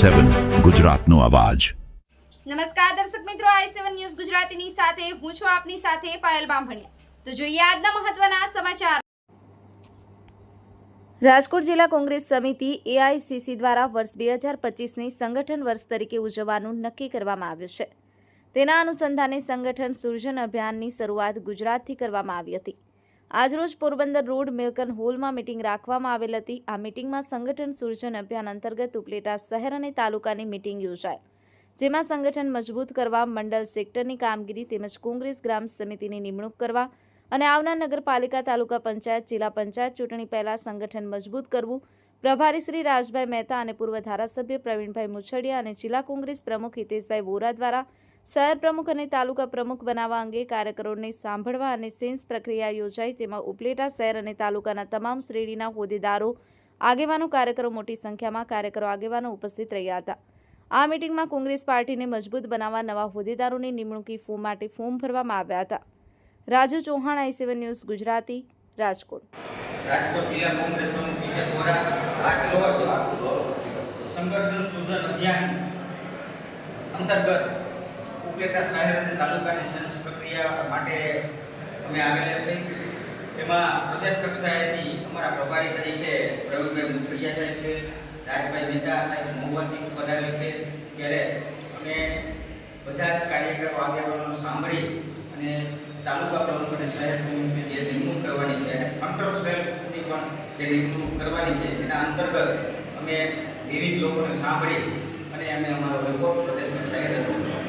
i7 ગુજરાતનો અવાજ। નમસ્કાર દર્શક મિત્રો, i7 ન્યૂઝ ગુજરાતીની સાથે હું છું આપની સાથે પાયલ બામભણિયા। તો જોઈએ આજના મહત્વના સમાચાર। રાજકોટ જિલ્લા કોંગ્રેસ સમિતિ એઆઈસીસી દ્વારા વર્ષ 2025ની સંગઠન વર્ષ તરીકે ઉજવવાનું નક્કી કરવામાં આવ્યું છે। તેના અનુસંધાને સંગઠન સૃજન અભિયાનની શરૂઆત ગુજરાતથી કરવામાં આવી હતી। આજરોજ પોરબંદર રોડ મિલ્કન હોલમાં મીટિંગ રાખવામાં આવેલ હતી। આ મીટિંગમાં સંગઠન સૃજન અભિયાન અંતર્ગત ઉપલેટા શહેર અને તાલુકાની મીટિંગ યોજાઈ, જેમાં સંગઠન મજબૂત કરવા, મંડળ સેક્ટરની કામગીરી તેમજ કોંગ્રેસ ગ્રામ સમિતિની નિમણૂક કરવા અને આવનાર નગરપાલિકા, તાલુકા પંચાયત, જિલ્લા પંચાયત ચૂંટણી પહેલા સંગઠન મજબૂત કરવું, પ્રભારી શ્રી રાજભાઈ મહેતા અને પૂર્વ ધારાસભ્ય પ્રવીણભાઈ મુછડિયા અને જિલ્લા કોંગ્રેસ પ્રમુખ હિતેશભાઈ વોરા દ્વારા શહેર પ્રમુખ અને તાલુકા પ્રમુખ બનાવવા અંગે કાર્યકરોને સાંભળવા અને સેન્સ પ્રક્રિયા યોજાઈ, જેમાં ઉપલેટા શહેર અને તાલુકાના તમામ શ્રેણીના હોદ્દેદારો, આગેવાનો, કાર્યકરો મોટી સંખ્યામાં આગેવાનો ઉપસ્થિત રહ્યા હતા। આ મીટિંગમાં કોંગ્રેસ પાર્ટીને મજબૂત બનાવવા નવા હોદ્દેદારોની નિમણૂકી ફોર્મ માટે ફોર્મ ભરવામાં આવ્યા હતા। Raju Chauhan, i7 news Gujarati, Rajkot. રાજકોટ જિલ્લા કોંગ્રેસ પ્રમુખ હિતેશ વોરા સંગઠન સૃજન અભિયાન અંતર્ગત ઉપલેટા શહેર અને તાલુકાની સેન્સ પ્રક્રિયા માટે અમે આવેલા છે। એમાં પ્રદેશ કક્ષાએથી અમારા પ્રભારી તરીકે પ્રવીણભાઈ મુછડિયા સાહેબ છે, રાજભાઈ મહેતા સાહેબ મહુવાથી પધારેલ છે। ત્યારે અમે બધા જ કાર્યકરો, આગેવાનો સાંભળી અને તાલુકા પ્રમુખ અને શહેર પ્રમુખની જે નિમણૂક કરવાની છે અને કંટ્રોલ સેલની પણ જે નિમણૂક કરવાની છે, એના અંતર્ગત અમે વિવિધ લોકોને સાંભળી અને અમે અમારો રિપોર્ટ પ્રદેશ કક્ષાએ રજૂ કર્યો।